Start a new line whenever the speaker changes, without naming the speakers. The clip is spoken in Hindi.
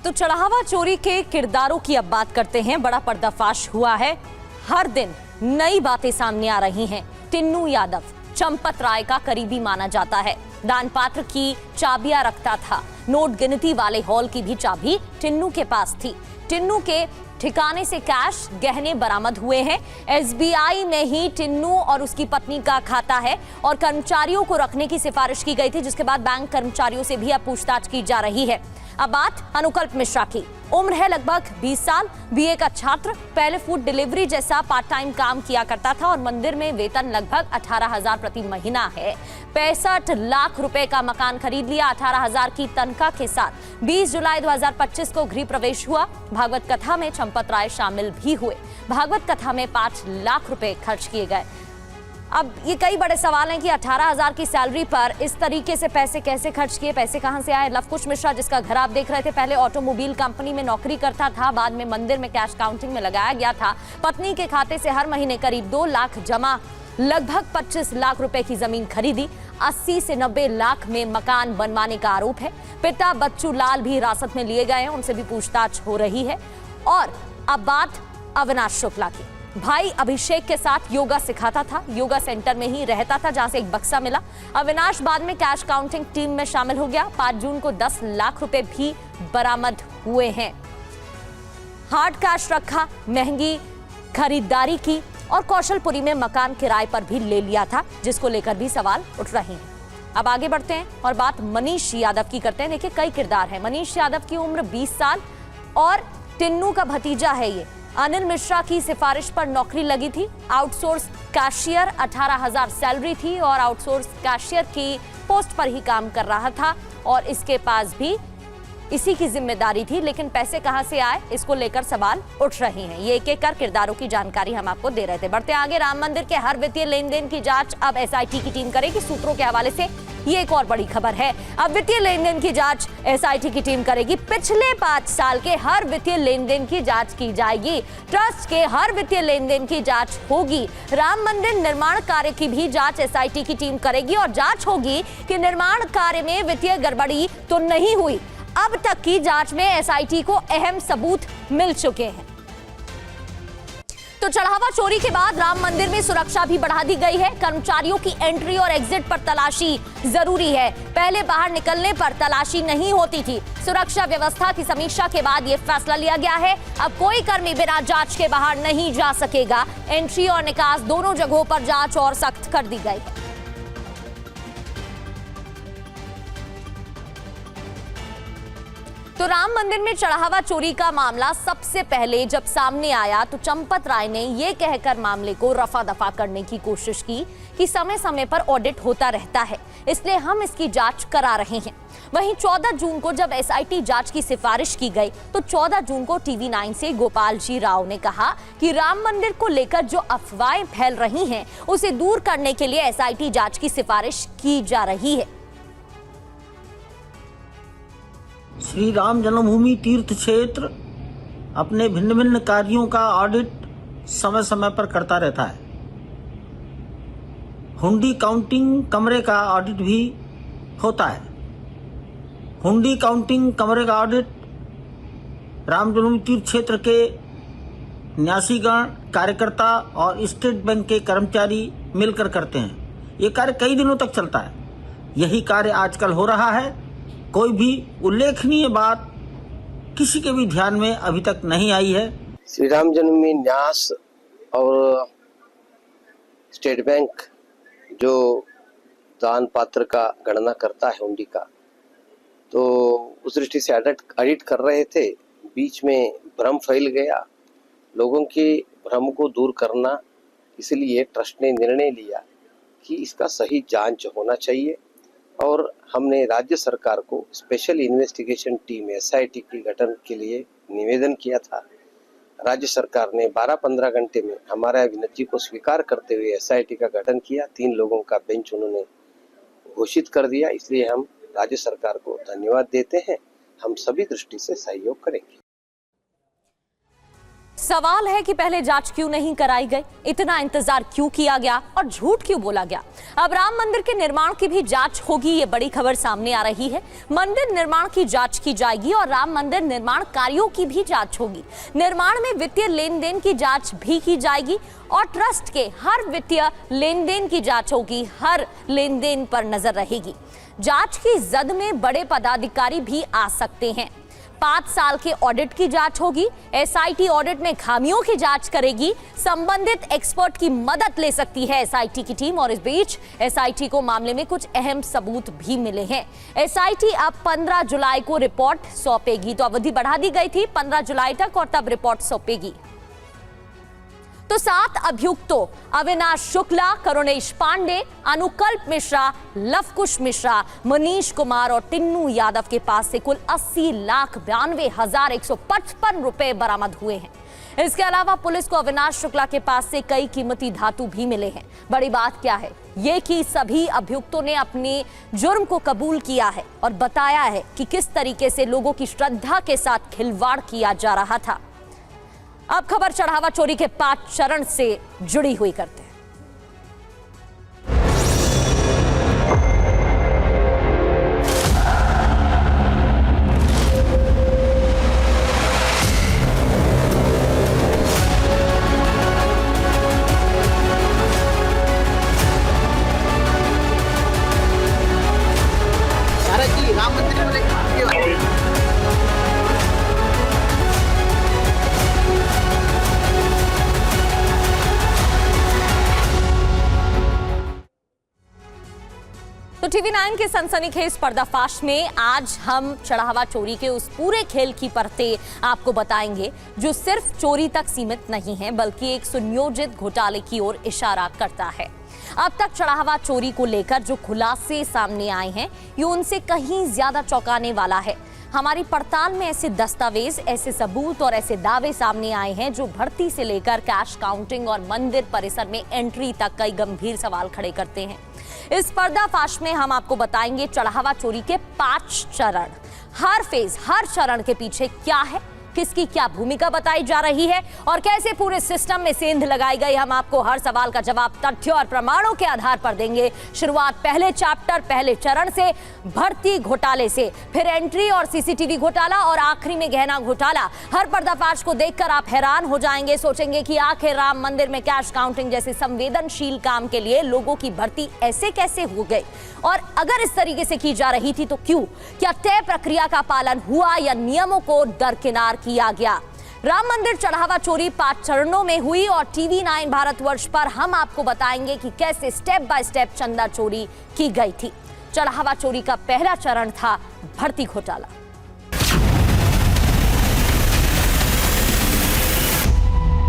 तो चढ़ावा चोरी के किरदारों की अब बात करते हैं। बड़ा पर्दाफाश हुआ है। हर दिन नई बातें सामने आ रही हैं। टिन्नू यादव चंपत राय का करीबी माना जाता है। दान पात्र की चाबियां रखता था। नोट गिनती वाले हॉल की भी चाबी टिन्नू के पास थी। टिन्नू के ठिकाने से कैश गहने बरामद हुए हैं। एसबीआई में ही टिन्नू और उसकी पत्नी का खाता है और कर्मचारियों को रखने की सिफारिश की गई थी, जिसके बाद बैंक कर्मचारियों से भी अब पूछताछ की जा रही है। अब बात अनुकल्प मिश्रा की। उम्र है लगभग 20 साल। बीए का छात्र। पहले फूड डिलीवरी जैसा पार्ट टाइम काम किया करता था और मंदिर में वेतन लगभग 18,000 प्रति महीना है। 65 लाख रुपए का मकान खरीद लिया। 18,000 की तनख्वाह के साथ 20 जुलाई 2025 को गृह प्रवेश हुआ। भागवत कथा में चंपत राय शामिल भी हुए। भागवत कथा में 5 लाख रुपए खर्च किए गए। अब ये कई बड़े सवाल हैं कि 18,000 की सैलरी पर इस तरीके से पैसे कैसे खर्च किए, पैसे कहां से आए। लवकुश मिश्रा, जिसका घर आप देख रहे थे, पहले ऑटोमोबाइल कंपनी में नौकरी करता था, बाद में मंदिर में कैश काउंटिंग में लगाया गया था। पत्नी के खाते से हर महीने करीब 2 लाख जमा, लगभग 25 लाख रुपए की जमीन खरीदी। 80 से 90 लाख में मकान बनवाने का आरोप है। पिता बच्चू लाल भी हिरासत में लिए गए हैं, उनसे भी पूछताछ हो रही है। और अब बात अविनाश शुक्ला की। भाई अभिषेक के साथ योगा सिखाता था। योगा सेंटर में ही रहता था, जहां से एक बक्सा मिला। अविनाश बाद में कैश काउंटिंग टीम में शामिल हो गया। 5 जून को 10 लाख रुपए भी बरामद हुए हैं। हार्ड कैश रखा, महंगी खरीदारी की और कौशलपुरी में मकान किराए पर भी ले लिया था, जिसको लेकर भी सवाल उठ रहे हैं। अब आगे बढ़ते हैं और बात मनीष यादव की करते हैं। देखिए, कई किरदार हैं। मनीष यादव की उम्र 20 साल और टिन्नू का भतीजा है ये। अनिल मिश्रा की सिफारिश पर नौकरी लगी थी। आउटसोर्स कैशियर, 18,000 सैलरी थी और आउटसोर्स कैशियर की पोस्ट पर ही काम कर रहा था और इसके पास भी इसी की जिम्मेदारी थी। लेकिन पैसे कहां से आए, इसको लेकर सवाल उठ रहे हैं। ये एक एक कर किरदारों की जानकारी हम आपको दे रहे थे। बढ़ते आगे। राम मंदिर के हर वित्तीय लेन देन की जांच अब एसआईटी की टीम करेगी। सूत्रों के हवाले से ये एक और बड़ी खबर है। अब वित्तीय लेन देन की जांच एसआईटी की टीम करेगी। पिछले 5 साल के हर वित्तीय लेन देन की जांच की जाएगी। ट्रस्ट के हर वित्तीय लेन देन की जांच होगी। राम मंदिर निर्माण कार्य की भी जांच एसआईटी की टीम करेगी और जांच होगी कि निर्माण कार्य में वित्तीय गड़बड़ी तो नहीं हुई। अब तक की जांच में एसआईटी को अहम सबूत मिल चुके हैं। तो चढ़ावा चोरी के बाद राम मंदिर में सुरक्षा भी बढ़ा दी गई है। कर्मचारियों की एंट्री और एग्जिट पर तलाशी जरूरी है। पहले बाहर निकलने पर तलाशी नहीं होती थी। सुरक्षा व्यवस्था की समीक्षा के बाद यह फैसला लिया गया है। अब कोई कर्मी बिना जांच के बाहर नहीं जा सकेगा। एंट्री और निकास दोनों जगहों पर जांच और सख्त कर दी गई है। तो राम मंदिर में चढ़ावा चोरी का मामला सबसे पहले जब सामने आया तो चंपत राय ने यह कहकर मामले को रफा दफा करने की कोशिश की कि समय समय पर ऑडिट होता रहता है, इसलिए हम इसकी जांच करा रहे हैं। वहीं 14 जून को जब एसआईटी जांच की सिफारिश की गई तो 14 जून को टीवी 9 से गोपाल जी राव ने कहा कि राम मंदिर को लेकर जो अफवाहें फैल रही हैं उसे दूर करने के लिए एसआईटी जांच की सिफारिश की जा रही है।
श्री राम जन्मभूमि तीर्थ क्षेत्र अपने भिन्न भिन्न कार्यों का ऑडिट समय समय पर करता रहता है। हुंडी काउंटिंग कमरे का ऑडिट भी होता है। हुंडी काउंटिंग कमरे का ऑडिट राम जन्मभूमि तीर्थ क्षेत्र के न्यासीगण, कार्यकर्ता और स्टेट बैंक के कर्मचारी मिलकर करते हैं। ये कार्य कई दिनों तक चलता है। यही कार्य आजकल हो रहा है। कोई भी उल्लेखनीय बात किसी के भी ध्यान में अभी तक नहीं आई है।
श्री राम जन्मभूमि न्यास और स्टेट बैंक जो दान पात्र का गणना करता है हुंडी का, तो उस दृष्टि से ऑडिट कर रहे थे। बीच में भ्रम फैल गया। लोगों के भ्रम को दूर करना, इसलिए ट्रस्ट ने निर्णय लिया कि इसका सही जांच होना चाहिए और हमने राज्य सरकार को स्पेशल इन्वेस्टिगेशन टीम एसआईटी के गठन के लिए निवेदन किया था। राज्य सरकार ने 12-15 घंटे में हमारा विनती को स्वीकार करते हुए एसआईटी का गठन किया। 3 लोगों का बेंच उन्होंने घोषित कर दिया। इसलिए हम राज्य सरकार को धन्यवाद देते हैं। हम सभी दृष्टि से सहयोग करेंगे।
सवाल है कि पहले जांच क्यों नहीं कराई गई, इतना इंतजार क्यों किया गया और झूठ क्यों बोला गया। अब राम मंदिर के निर्माण की भी जांच होगी, ये बड़ी खबर सामने आ रही है। मंदिर निर्माण की जांच की जाएगी और राम मंदिर निर्माण कार्यों की भी जांच होगी। निर्माण में वित्तीय लेन देन की जांच भी की जाएगी और ट्रस्ट के हर वित्तीय लेन देन की जांच होगी, हर लेन देन पर नजर रहेगी। जांच की जद में बड़े पदाधिकारी भी आ सकते हैं। 5 साल के ऑडिट की जांच होगी। एसआईटी ऑडिट में खामियों की जांच करेगी। संबंधित एक्सपर्ट की मदद ले सकती है एसआईटी की टीम और इस बीच एसआईटी को मामले में कुछ अहम सबूत भी मिले हैं। एसआईटी अब 15 जुलाई को रिपोर्ट सौंपेगी, तो अवधि बढ़ा दी गई थी 15 जुलाई तक और तब रिपोर्ट सौंपेगी। तो 7 अभियुक्तों अविनाश शुक्ला, करुणेश पांडे, अनुकल्प मिश्रा, लवकुश मिश्रा, मनीष कुमार और टिन्नू यादव के पास से कुल 80,92,155 रुपए बरामद हुए हैं। इसके अलावा पुलिस को अविनाश शुक्ला के पास से कई कीमती धातु भी मिले हैं। बड़ी बात क्या है, ये कि सभी अभियुक्तों ने अपने जुर्म को कबूल किया है और बताया है कि किस तरीके से लोगों की श्रद्धा के साथ खिलवाड़ किया जा रहा था। अब खबर चढ़ावा चोरी के 5 चरण से जुड़ी हुई करते हैं।
राम मंदिर को लेकर
तो TV9 के सनसनीखेज पर्दाफाश में आज हम चढ़ावा चोरी के उस पूरे खेल की परतें आपको बताएंगे जो सिर्फ चोरी तक सीमित नहीं है बल्कि एक सुनियोजित घोटाले की ओर इशारा करता है। अब तक चढ़ावा चोरी को लेकर जो खुलासे सामने आए हैं ये उनसे कहीं ज्यादा चौंकाने वाला है। हमारी पड़ताल में ऐसे दस्तावेज, ऐसे सबूत और ऐसे दावे सामने आए हैं जो भर्ती से लेकर कैश काउंटिंग और मंदिर परिसर में एंट्री तक कई गंभीर सवाल खड़े करते हैं। इस पर्दाफाश में हम आपको बताएंगे चढ़ावा चोरी के 5 चरण। हर फेज, हर चरण के पीछे क्या है, किसकी क्या भूमिका बताई जा रही है और कैसे पूरे सिस्टम में सेंध लगाई गई। हम आपको हर सवाल का जवाब तथ्यों और प्रमाणों के आधार पर देंगे। शुरुआत पहले चैप्टर, पहले चरण से, भर्ती घोटाले से, फिर एंट्री और सीसीटीवी घोटाला और आखिरी में गहना घोटाला। हर पर्दाफाश को देखकर आप हैरान हो जाएंगे, सोचेंगे कि आखिर राम मंदिर में कैश काउंटिंग जैसे संवेदनशील काम के लिए लोगों की भर्ती ऐसे कैसे हो गई और अगर इस तरीके से की जा रही थी तो क्यों? क्या तय प्रक्रिया का पालन हुआ या नियमों को दरकिनार किया गया? राम मंदिर चढ़ावा चोरी 5 चरणों में हुई और TV9 भारतवर्ष पर हम आपको बताएंगे कि कैसे स्टेप बाय स्टेप चंदा चोरी की गई थी। चढ़ावा चोरी का पहला चरण था भर्ती घोटाला।